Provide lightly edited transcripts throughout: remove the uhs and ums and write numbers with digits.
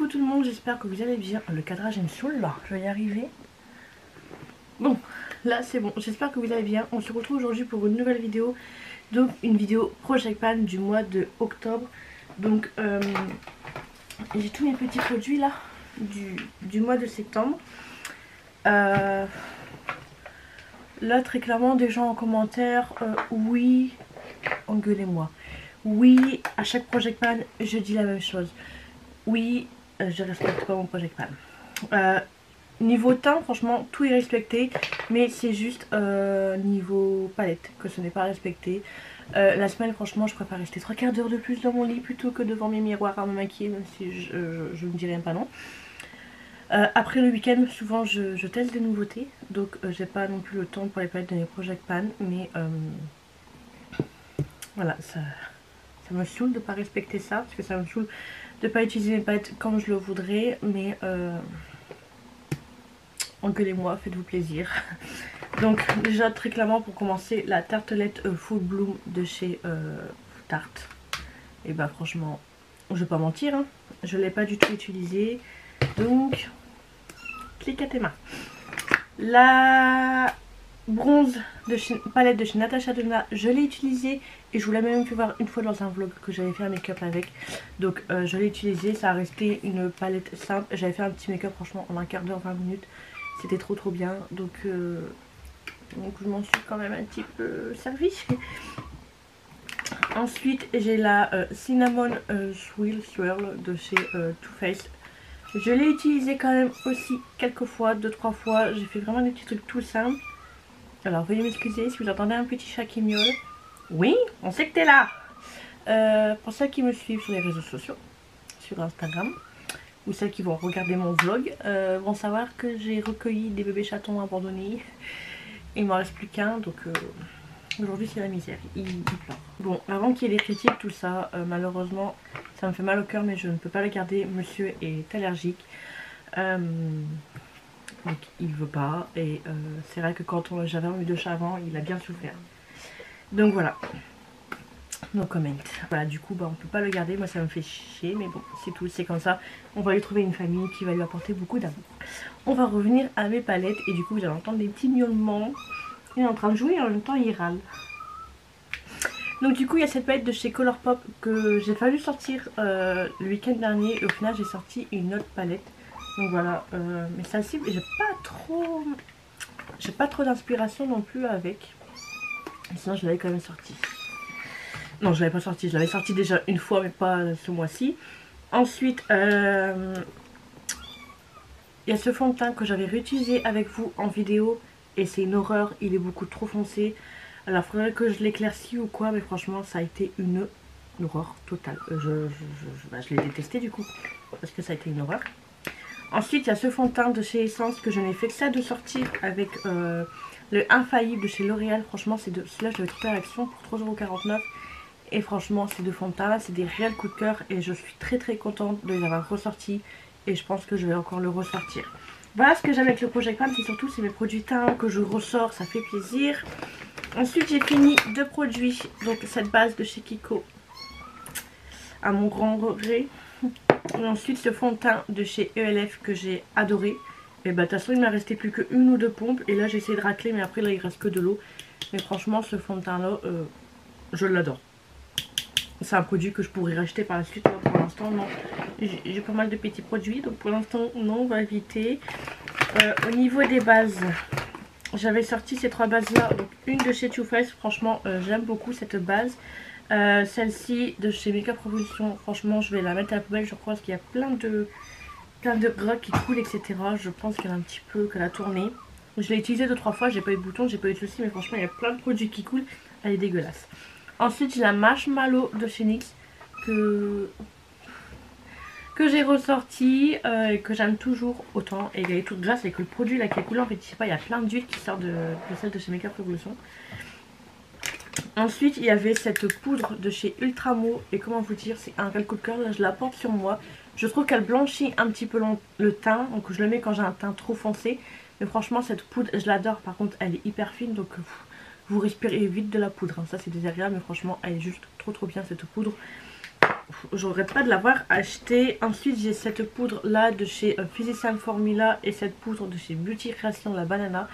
Coucou tout le monde, j'espère que vous allez bien. Le cadrage me saoule là, je vais y arriver. Bon, là c'est bon, j'espère que vous allez bien. On se retrouve aujourd'hui pour une nouvelle vidéo. Donc une vidéo Project Pan du mois de octobre. Donc j'ai tous mes petits produits là du mois de septembre. Là très clairement des gens en commentaire, oui, engueulez-moi. Oui, à chaque Project Pan je dis la même chose. Oui, je respecte pas mon Project Pan. Niveau teint, franchement, tout est respecté. Mais c'est juste niveau palette que ce n'est pas respecté. La semaine, franchement, je préfère rester 3/4 d'heure de plus dans mon lit plutôt que devant mes miroirs à me maquiller, même si je ne me dirais pas non. Après le week-end, souvent je teste des nouveautés. Donc j'ai pas non plus le temps pour les palettes de mes Project Pan. Mais voilà, ça me saoule de ne pas respecter ça. Parce que ça me saoule de ne pas utiliser mes palettes comme je le voudrais. Mais engueulez-moi, faites-vous plaisir. Donc déjà très clairement pour commencer, la tartelette Full Bloom de chez Tarte. Et bah franchement, je vais pas mentir, hein, je l'ai pas du tout utilisée. Donc, clique à tes mains. La bronze de chez, palette de chez Natasha Denona, je l'ai utilisée. Et je vous l'ai même pu voir une fois dans un vlog que j'avais fait un make-up avec. Donc je l'ai utilisée, ça a resté une palette simple. J'avais fait un petit make-up franchement en 1/4 d'heure, 20 minutes. C'était trop bien. Donc je m'en suis quand même un petit peu servi. Ensuite j'ai la Cinnamon Swirl de chez Too Faced. Je l'ai utilisée quand même aussi quelques fois, 2-3 fois. J'ai fait vraiment des petits trucs tout simples. Alors veuillez m'excuser si vous entendez un petit chat qui miaule. Oui, on sait que t'es là. Pour ceux qui me suivent sur les réseaux sociaux, sur Instagram, ou celles qui vont regarder mon vlog, vont savoir que j'ai recueilli des bébés chatons abandonnés. Il m'en reste plus qu'un, donc aujourd'hui c'est la misère, il pleure. Bon, avant qu'il y ait des critiques, tout ça, malheureusement, ça me fait mal au cœur, mais je ne peux pas le garder. Monsieur est allergique, donc il veut pas, et c'est vrai que quand j'avais eu 2 chats avant, il a bien souffert. Donc voilà. No comment. Voilà, du coup bah, on peut pas le garder, moi ça me fait chier, mais bon c'est tout, c'est comme ça. On va lui trouver une famille qui va lui apporter beaucoup d'amour. On va revenir à mes palettes et du coup vous allez entendre des petits miaulements. Il est en train de jouer et en même temps il râle. Donc du coup il y a cette palette de chez Colourpop que j'ai fallu sortir le week-end dernier et au final j'ai sorti une autre palette. Donc voilà, mais celle-ci j'ai pas trop d'inspiration non plus avec. Sinon je l'avais quand même sorti. Non, je l'avais pas sorti, je l'avais sorti déjà une fois, mais pas ce mois-ci. Ensuite, il y a ce fond de teint que j'avais réutilisé avec vous en vidéo. Et c'est une horreur, il est beaucoup trop foncé. Alors, il faudrait que je l'éclaircis ou quoi, mais franchement, ça a été une horreur totale. Je l'ai détesté du coup, parce que ça a été une horreur. Ensuite, il y a ce fond de teint de chez Essence que je n'ai fait que ça de sortir avec le Infaillible de chez L'Oréal. Franchement, celui-là, je l'avais trouvé à l'action pour 3,49 €. Et franchement ces deux fonds de teint c'est des réels coups de cœur et je suis très contente de les avoir ressortis. Et je pense que je vais encore le ressortir. Voilà ce que j'aime avec le Project Pan, c'est surtout c'est mes produits teint que je ressors, ça fait plaisir. Ensuite j'ai fini 2 produits, donc cette base de chez Kiko à mon grand regret. Et ensuite ce fond de teint de chez ELF que j'ai adoré. Et bah de toute façon il m'a resté plus que 1 ou 2 pompes et là j'ai essayé de racler mais après là il reste que de l'eau. Mais franchement ce fond de teint là je l'adore. C'est un produit que je pourrais racheter par la suite. Là, pour l'instant, non. J'ai pas mal de petits produits. Donc pour l'instant, non, on va éviter. Au niveau des bases, j'avais sorti ces 3 bases-là. Donc une de chez Too Faced. Franchement, j'aime beaucoup cette base. Celle-ci de chez Makeup Revolution. Franchement, je vais la mettre à la poubelle. Je crois parce qu'il y a plein de gras qui coulent, etc. Je pense qu'elle a un petit peu, qu'elle a tourné. Je l'ai utilisée 2-3 fois. J'ai pas eu de bouton, j'ai pas eu de soucis. Mais franchement, il y a plein de produits qui coulent. Elle est dégueulasse. Ensuite j'ai la Marshmallow de chez NYX que j'ai ressorti et que j'aime toujours autant. Et elle est toute grasse avec le produit là qui est coulé. En fait je sais pas, il y a plein d'huile qui sort de celle de chez Makeup Revolution. Ensuite il y avait cette poudre de chez Ultramo. Et comment vous dire, c'est un réel coup de cœur. Là je la porte sur moi. Je trouve qu'elle blanchit un petit peu le teint. Donc je le mets quand j'ai un teint trop foncé. Mais franchement cette poudre je l'adore. Par contre elle est hyper fine donc... vous respirez vite de la poudre, hein. Ça c'est désagréable mais franchement elle est juste trop bien cette poudre. je regrette pas de l'avoir acheté. Ensuite j'ai cette poudre là de chez Physician Formula et cette poudre de chez Beauty Creation, la banana.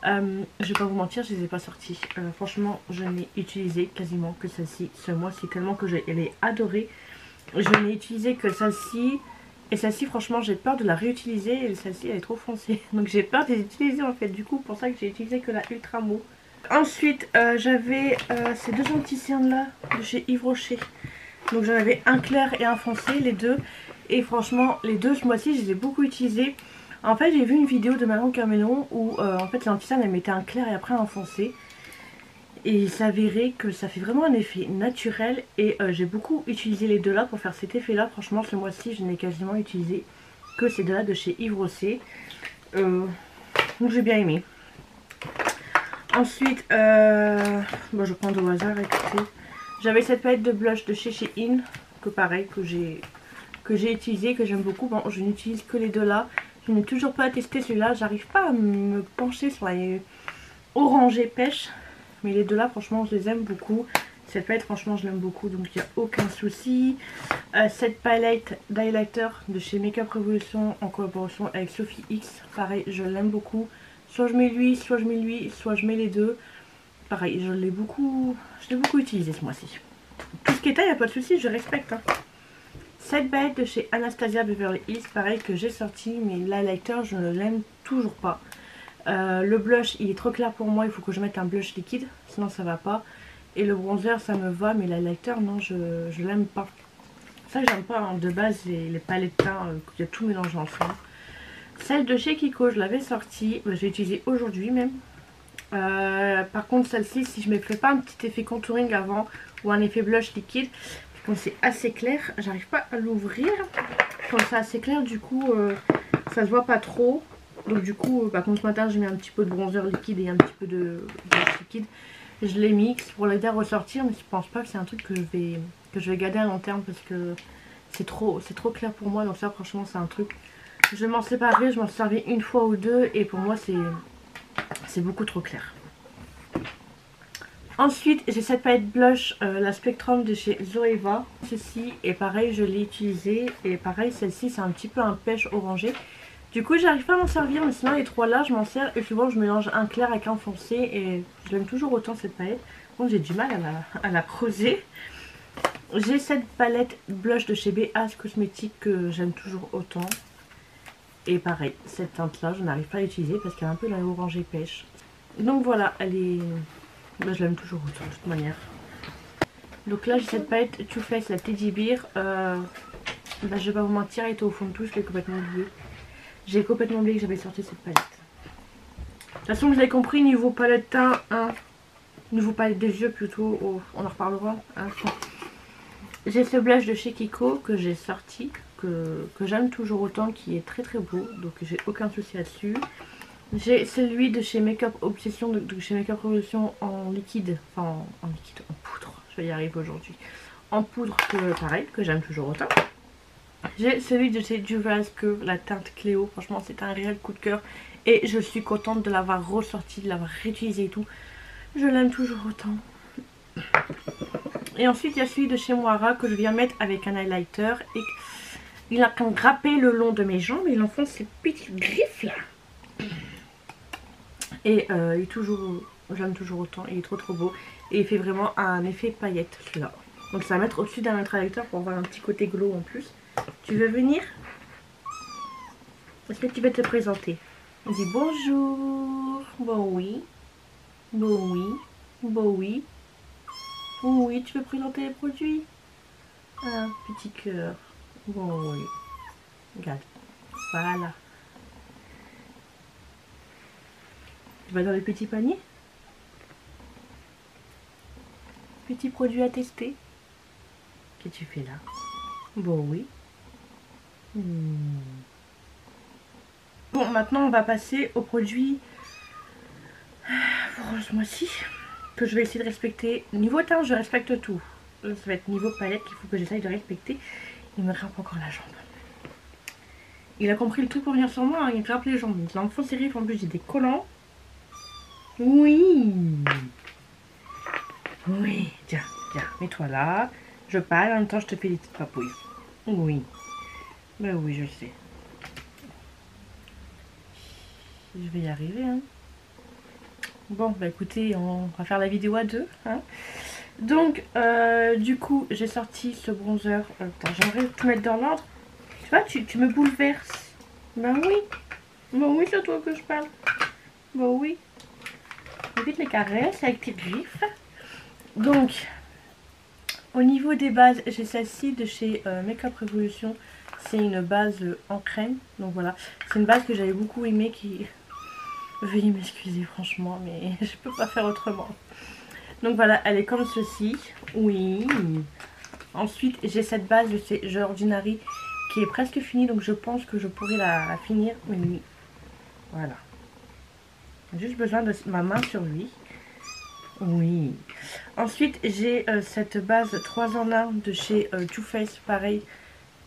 Je vais pas vous mentir, je les ai pas sorties. Franchement je n'ai utilisé quasiment que celle-ci ce mois-ci, tellement que je l'ai adorée. Je n'ai utilisé que celle-ci. Et celle-ci franchement j'ai peur de la réutiliser. Et celle-ci elle est trop foncée. Donc j'ai peur de les utiliser en fait. Du coup pour ça que j'ai utilisé que la Ultra Mou. Ensuite j'avais ces deux anti-cernes là de chez Yves Rocher. Donc j'en avais un clair et un foncé, les deux. Et franchement les deux ce mois-ci je les ai beaucoup utilisés. En fait j'ai vu une vidéo de Manon Camelon où en fait l'anti-cerne elle mettait un clair et après un foncé. Et il s'avérait que ça fait vraiment un effet naturel. Et j'ai beaucoup utilisé les deux là pour faire cet effet là. Franchement ce mois-ci je n'ai quasiment utilisé que ces deux là de chez Yves Rocher. Donc j'ai bien aimé. Ensuite bon, je prends au hasard, écoutez. J'avais cette palette de blush de chez Shein, que pareil, que j'ai utilisé, que j'aime beaucoup. Bon, je n'utilise que les deux là. Je n'ai toujours pas testé celui-là. J'arrive pas à me pencher sur les orangés pêche. Mais les deux là, franchement, je les aime beaucoup. Cette palette, franchement, je l'aime beaucoup. Donc, il n'y a aucun souci. Cette palette d'highlighter de chez Makeup Revolution en collaboration avec Sophie X. Pareil, je l'aime beaucoup. Soit je mets lui, soit je mets lui, soit je mets les deux. Pareil, je l'ai beaucoup utilisé ce mois-ci. Tout ce qui est taille, il n'y a pas de souci, je respecte. Hein. Cette palette de chez Anastasia Beverly Hills, pareil, que j'ai sorti, mais l'highlighter, je ne l'aime toujours pas. Le blush, il est trop clair pour moi, il faut que je mette un blush liquide, sinon ça va pas. Et le bronzer, ça me va, mais l'highlighter, non, je l'aime pas. Ça, j'aime pas, hein, de base, les palettes de teint, il y a tout mélangé ensemble. Celle de chez Kiko, je l'avais sortie, je l'ai utilisée aujourd'hui même. Par contre celle-ci, si je ne me fais pas un petit effet contouring avant ou un effet blush liquide, quand c'est assez clair, j'arrive pas à l'ouvrir. Quand c'est assez clair, du coup ça se voit pas trop. Donc du coup par contre ce matin j'ai mis un petit peu de bronzer liquide et un petit peu de blush liquide. Je les mixe pour l'aider à ressortir, mais je pense pas que c'est un truc que je vais garder à long terme parce que c'est trop clair pour moi. Donc ça franchement c'est un truc, je vais m'en séparer, je m'en servis une fois ou deux et pour moi c'est beaucoup trop clair. Ensuite j'ai cette palette blush, la Spectrum de chez Zoeva. Ceci et pareil je l'ai utilisée. Et pareil celle-ci c'est un petit peu un pêche orangé. Du coup j'arrive pas à m'en servir, mais sinon les trois là je m'en sers. Et souvent je mélange un clair avec un foncé. Et je l'aime toujours autant cette palette. Bon j'ai du mal à la creuser. J'ai cette palette blush de chez BAS Cosmetics que j'aime toujours autant. Et pareil, cette teinte là je n'arrive pas à l'utiliser parce qu'elle a un peu la orangée pêche. Donc voilà, elle est... Ben, je l'aime toujours autant de toute manière. Donc là j'ai cette palette Too Faced, la Teddy Bear. Ben, je vais pas vous mentir, elle était au fond de tout, je l'ai complètement oublié. J'ai complètement oublié que j'avais sorti cette palette. De toute façon vous avez compris, niveau palette teint, hein, niveau palette des yeux plutôt, oh, on en reparlera. Hein. J'ai ce blush de chez Kiko que j'ai sorti, que j'aime toujours autant, qui est très très beau, donc j'ai aucun souci là-dessus. J'ai celui de chez Makeup Obsession, de chez Makeup Revolution en liquide, enfin en liquide, en poudre, je vais y arriver aujourd'hui. En poudre, pareil, que j'aime toujours autant. J'ai celui de chez Juvia's Curve, la teinte Cléo, franchement c'est un réel coup de cœur. Et je suis contente de l'avoir ressorti, de l'avoir réutilisé et tout. Je l'aime toujours autant. Et ensuite il y a celui de chez Moira que je viens mettre avec un highlighter. Et il a quand grappé le long de mes jambes, il enfonce ses petites griffes là. Et il est toujours, j'aime toujours autant, il est trop beau. Et il fait vraiment un effet paillette celui-là. Donc ça va mettre au-dessus d'un autre highlighter pour avoir un petit côté glow en plus. Tu veux venir? Est-ce que tu veux te présenter? On dit bonjour. Bon oui. Bon oui. Bon oui. Oui, tu veux présenter les produits? Un petit cœur. Bon oui. Regarde. Voilà. Tu vas dans les petits paniers? Petits produits à tester. Qu'est-ce que tu fais là? Bon oui. Bon, maintenant on va passer aux produits pour ce mois-ci que je vais essayer de respecter. Niveau teint, je respecte tout. Ça va être niveau palette qu'il faut que j'essaye de respecter. Il me grimpe encore la jambe. Il a compris le truc pour venir sur moi, hein, il grimpe les jambes. Il en faux sérif, en plus j'ai des collants. Oui. Oui, tiens, mets-toi là. Je parle, en même temps je te fais des petites papouilles. Oui. Ben oui, je sais. Je vais y arriver, hein. Bon, bah écoutez, on va faire la vidéo à deux, hein. Donc, du coup, j'ai sorti ce bronzer. Attends, j'aimerais tout mettre dans l'ordre. Tu vois, tu me bouleverses. Ben oui. Ben oui, c'est à toi que je parle. Ben oui. Évite les caresses avec tes griffes. Donc, au niveau des bases, j'ai celle-ci de chez Makeup Revolution. C'est une base en crème. Donc voilà, c'est une base que j'avais beaucoup aimée qui... Veuillez m'excuser franchement, mais je peux pas faire autrement. Donc voilà, elle est comme ceci. Oui. Ensuite, j'ai cette base de chez The Ordinary qui est presque finie. Donc je pense que je pourrais la finir. Oui. Voilà. J'ai juste besoin de ma main sur lui. Oui. Ensuite, j'ai cette base 3 en 1 de chez Too Faced, pareil,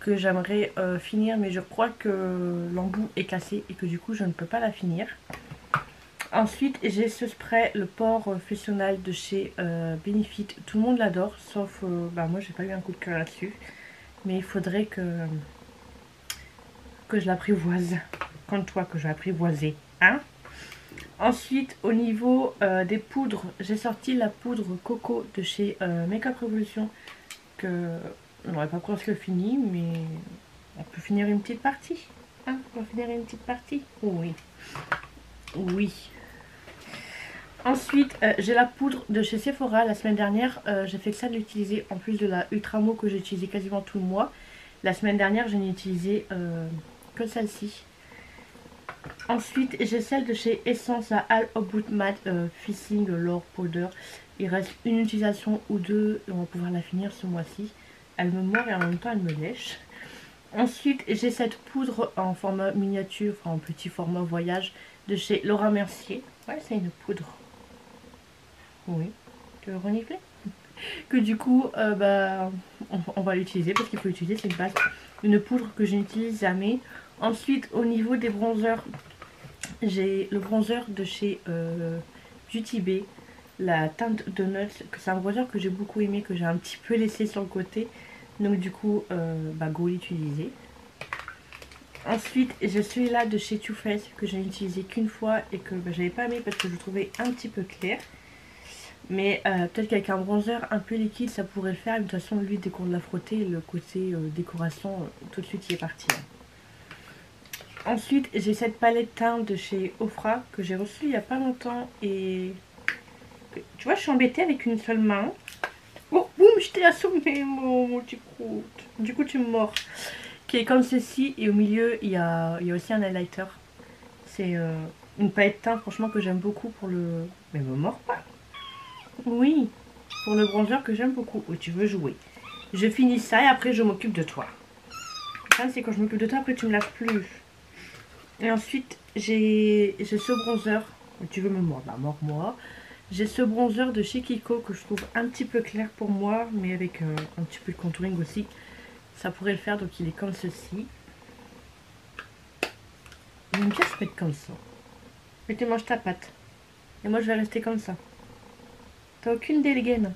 que j'aimerais finir, mais je crois que l'embout est cassé et que du coup, je ne peux pas la finir. Ensuite, j'ai ce spray, le pore fusionnel de chez Benefit. Tout le monde l'adore, sauf bah, moi, j'ai pas eu un coup de cœur là-dessus. Mais il faudrait que je l'apprivoise. Comme toi, que je vais apprivoiser. Hein? Ensuite, au niveau des poudres, j'ai sorti la poudre coco de chez Makeup Revolution. Que on n'aurait pas presque fini, mais on peut finir une petite partie. Hein? On va finir une petite partie. Oui. Oui. Ensuite, j'ai la poudre de chez Sephora. La semaine dernière, j'ai fait que ça de l'utiliser en plus de la Ultramo que j'ai utilisée quasiment tout le mois. La semaine dernière, je n'ai utilisé que celle-ci. Ensuite, j'ai celle de chez Essence, la All About Matte Fissing Lore Powder. Il reste une utilisation ou deux et on va pouvoir la finir ce mois-ci. Elle me mord et en même temps, elle me lèche. Ensuite, j'ai cette poudre en format miniature, enfin en petit format voyage de chez Laura Mercier. Ouais, c'est une poudre. Oui, tu veux renifler? Que du coup, bah, on va l'utiliser parce qu'il faut l'utiliser, c'est une poudre que je n'utilise jamais. Ensuite, au niveau des bronzers, j'ai le bronzer de chez Beauty Bay, la teinte Donuts. C'est un bronzer que j'ai beaucoup aimé, que j'ai un petit peu laissé sur le côté. Donc du coup, bah, go l'utiliser. Ensuite, j'ai celui-là de chez Too Faced que j'ai utilisé qu'une fois et que bah, j'avais pas aimé parce que je le trouvais un petit peu clair. Mais peut-être qu'avec un bronzer un peu liquide, ça pourrait le faire. Mais de toute façon, lui, dès qu'on l'a frotté, le côté décoration, tout de suite, il est parti. Ensuite, j'ai cette palette teint de chez Ofra que j'ai reçue il n'y a pas longtemps. Et tu vois, je suis embêtée avec une seule main. Oh, boum, je t'ai assommé, mon petit croûte. Du coup, tu me mords. Qui est comme ceci. Et au milieu, il y a aussi un highlighter. C'est une palette teint, franchement, que j'aime beaucoup pour le... Mais me mords pas. Oui, pour le bronzer que j'aime beaucoup. Oui, tu veux jouer. Je finis ça et après je m'occupe de toi. Ça, c'est quand je m'occupe de toi, après tu me laves plus. Et ensuite, j'ai ce bronzer. Tu veux me mordre? Bah, mords-moi. J'ai ce bronzer de chez Kiko que je trouve un petit peu clair pour moi, mais avec un petit peu de contouring aussi. Ça pourrait le faire, donc il est comme ceci. J'aime bien se mettre comme ça. Mais tu manges ta pâte. Et moi, je vais rester comme ça. T'as aucune dégaine?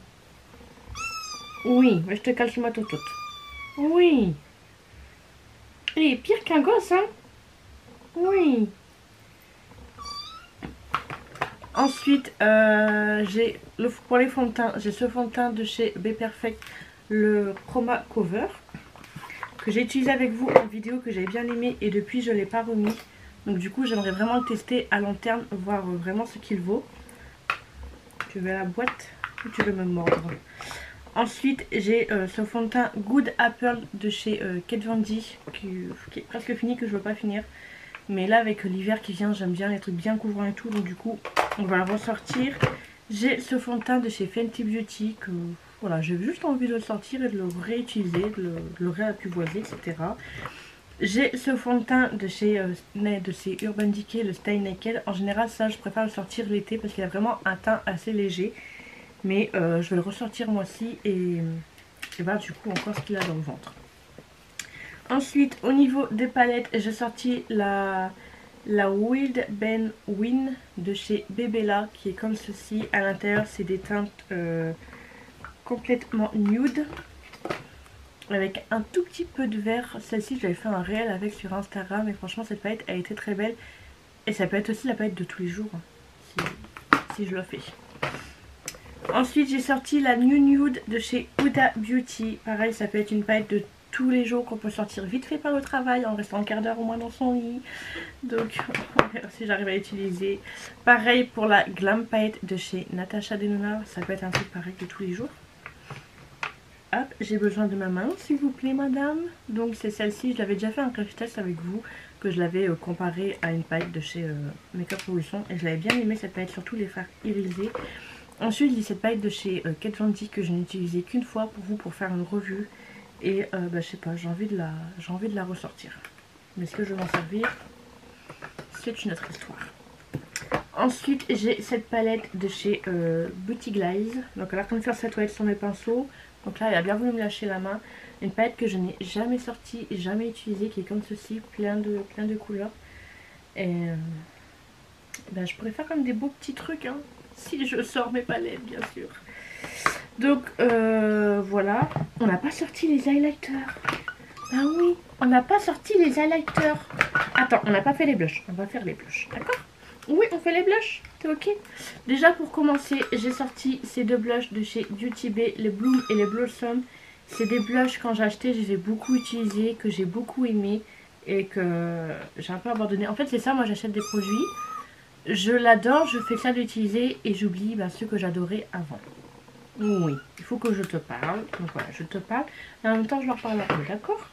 Oui, mais je te cale sur ma totote. Oui. Il est pire qu'un gosse, hein? Oui. Ensuite, j'ai pour les fonds de teint, j'ai ce fond de teint de chez Be Perfect, le Chroma Cover, que j'ai utilisé avec vous en vidéo, que j'avais bien aimé et depuis je ne l'ai pas remis. Donc du coup, j'aimerais vraiment le tester à long terme, voir vraiment ce qu'il vaut. Tu veux la boîte ou tu veux me mordre? Ensuite, j'ai ce fond de teint Good Apple de chez Kat Von D qui est presque fini, que je ne veux pas finir. Mais là, avec l'hiver qui vient, j'aime bien les trucs bien couvrants et tout. Donc du coup, on va la ressortir. J'ai ce fond de teint de chez Fenty Beauty que voilà, j'ai juste envie de le sortir et de le réutiliser, de le réapprivoiser, etc. J'ai ce fond de teint de chez Urban Decay, le Stay Naked. En général, ça, je préfère le sortir l'été parce qu'il a vraiment un teint assez léger. Mais je vais le ressortir moi-ci et voir du coup encore ce qu'il a dans le ventre. Ensuite, au niveau des palettes, j'ai sorti la Wild Ben Win de chez Bebella qui est comme ceci. À l'intérieur, c'est des teintes complètement nude. avec un tout petit peu de vert. Celle-ci j'avais fait un réel avec sur Instagram et franchement cette palette elle était très belle. Et ça peut être aussi la palette de tous les jours si je le fais. Ensuite j'ai sorti la New Nude de chez Huda Beauty. Pareil, ça peut être une palette de tous les jours qu'on peut sortir vite fait par le travail en restant un quart d'heure au moins dans son lit. Donc on verra si j'arrive à l'utiliser. Pareil pour la Glam Palette de chez Natasha Denona. Ça peut être un truc pareil de tous les jours. Hop, j'ai besoin de ma main s'il vous plaît madame. Donc c'est celle-ci, je l'avais déjà fait un crash test avec vous, que je l'avais comparé à une palette de chez Makeup Revolution et je l'avais bien aimé cette palette, surtout les fards irisés. Ensuite j'ai cette palette de chez Kat Von D que je n'ai utilisée qu'une fois pour vous pour faire une revue et je sais pas, j'ai envie de la ressortir. Mais est-ce que je vais m'en servir? C'est une autre histoire. Ensuite j'ai cette palette de chez Beauty Glaze. Donc elle a train de faire sa toilette sur mes pinceaux. Donc là elle a bien voulu me lâcher la main. Une palette que je n'ai jamais sortie et jamais utilisée, qui est comme ceci, plein de couleurs. Et ben, je pourrais faire comme des beaux petits trucs hein, si je sors mes palettes bien sûr. Donc voilà. On n'a pas sorti les highlighters. Ah oui, on n'a pas sorti les highlighters. Attends, on n'a pas fait les blushs. On va faire les blushs, d'accord? Oui, on fait les blushs, c'est ok. Déjà pour commencer, j'ai sorti ces deux blushs de chez Beauty Bay, les Bloom et les Blossom. C'est des blushs quand j'ai acheté, je les ai beaucoup utilisés, que j'ai beaucoup aimé et que j'ai un peu abandonné. En fait c'est ça, moi j'achète des produits, je l'adore, je fais ça d'utiliser et j'oublie ceux que j'adorais avant. Oui, il faut que je te parle, donc voilà, je te parle et en même temps je leur parle un peu, d'accord?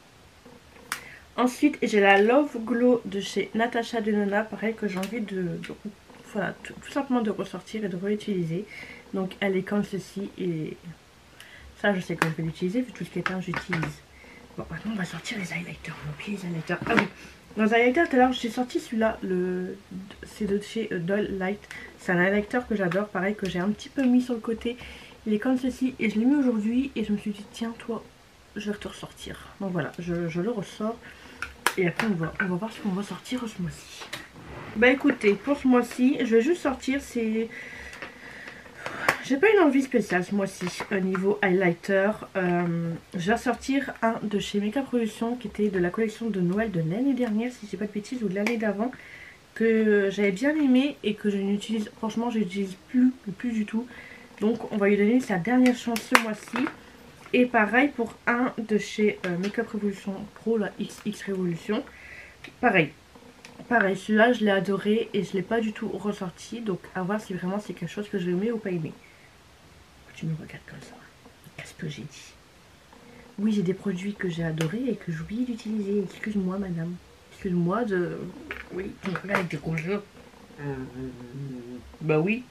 Ensuite j'ai la Love Glow de chez Natasha Denona, pareil que j'ai envie voilà, tout simplement de ressortir et de réutiliser. Donc elle est comme ceci et ça je sais que je vais l'utiliser vu tout ce qui est un j'utilise. Bon maintenant on va sortir les highlighters, on oublie les highlighters. Ah oui, dans les highlighters tout à l'heure j'ai sorti celui-là, c'est de chez Doll Light. C'est un highlighter que j'adore, pareil que j'ai un petit peu mis sur le côté. Il est comme ceci et je l'ai mis aujourd'hui et je me suis dit tiens toi je vais te ressortir. Donc voilà, je le ressors. Et après on va voir ce qu'on va sortir ce mois-ci. Bah écoutez, pour ce mois-ci, je vais juste sortir ces... J'ai pas une envie spéciale ce mois-ci au niveau highlighter. Je vais sortir un de chez Makeup Revolution qui était de la collection de Noël de l'année dernière, si je dis pas de bêtises, ou de l'année d'avant, que j'avais bien aimé et que je n'utilise, franchement je n'utilise plus du tout. Donc on va lui donner sa dernière chance ce mois-ci. Et pareil pour un de chez Makeup Revolution Pro, la XX Revolution. Pareil, celui-là je l'ai adoré et je l'ai pas du tout ressorti. Donc à voir si vraiment c'est quelque chose que je vais aimer ou pas aimer. Tu me regardes comme ça. Qu'est-ce que j'ai dit? Oui, j'ai des produits que j'ai adorés et que j'oublie d'utiliser. Excuse-moi madame. Excuse-moi de... Oui, tu me regardes avec des gros yeux. Bah oui.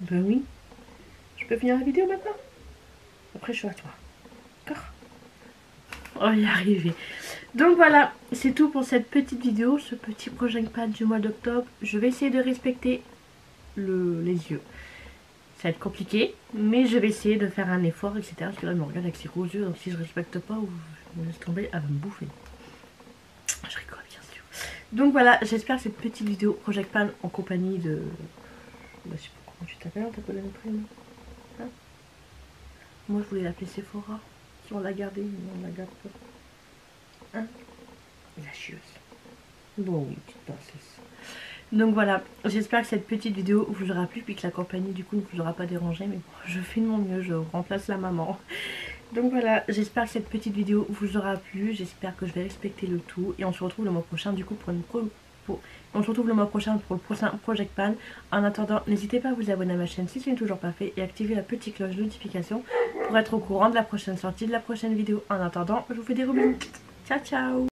Bah oui. Je peux finir la vidéo maintenant? Après je suis à toi. D'accord? On va y arriver. Donc voilà, c'est tout pour cette petite vidéo, ce petit project pan du mois d'octobre. Je vais essayer de respecter les yeux. Ça va être compliqué, mais je vais essayer de faire un effort, etc. Parce que là, elle me regarde avec ses gros yeux, donc si je respecte pas ou je me laisse tomber, elle va me bouffer. Je rigole, bien sûr. Donc voilà, j'espère que cette petite vidéo project pan en compagnie de... Bah, je sais pas comment tu t'appelles, t'as pas le prénom hein? Moi, je voulais l'appeler Sephora. Si on l'a gardée, mais on la garde pas. Hein? La chieuse. Bon, oui, petite princesse. Donc voilà, j'espère que cette petite vidéo vous aura plu, puis que la compagnie du coup ne vous aura pas dérangé. Mais bon, je fais de mon mieux, je remplace la maman. Donc voilà, j'espère que cette petite vidéo vous aura plu. J'espère que je vais respecter le tout. Et on se retrouve le mois prochain du coup pour une on se retrouve le mois prochain pour le prochain Project Pan. En attendant, n'hésitez pas à vous abonner à ma chaîne si ce n'est toujours pas fait et activer la petite cloche de notification pour être au courant de la prochaine sortie, de la prochaine vidéo. En attendant, je vous fais des gros bisous. Ciao ciao.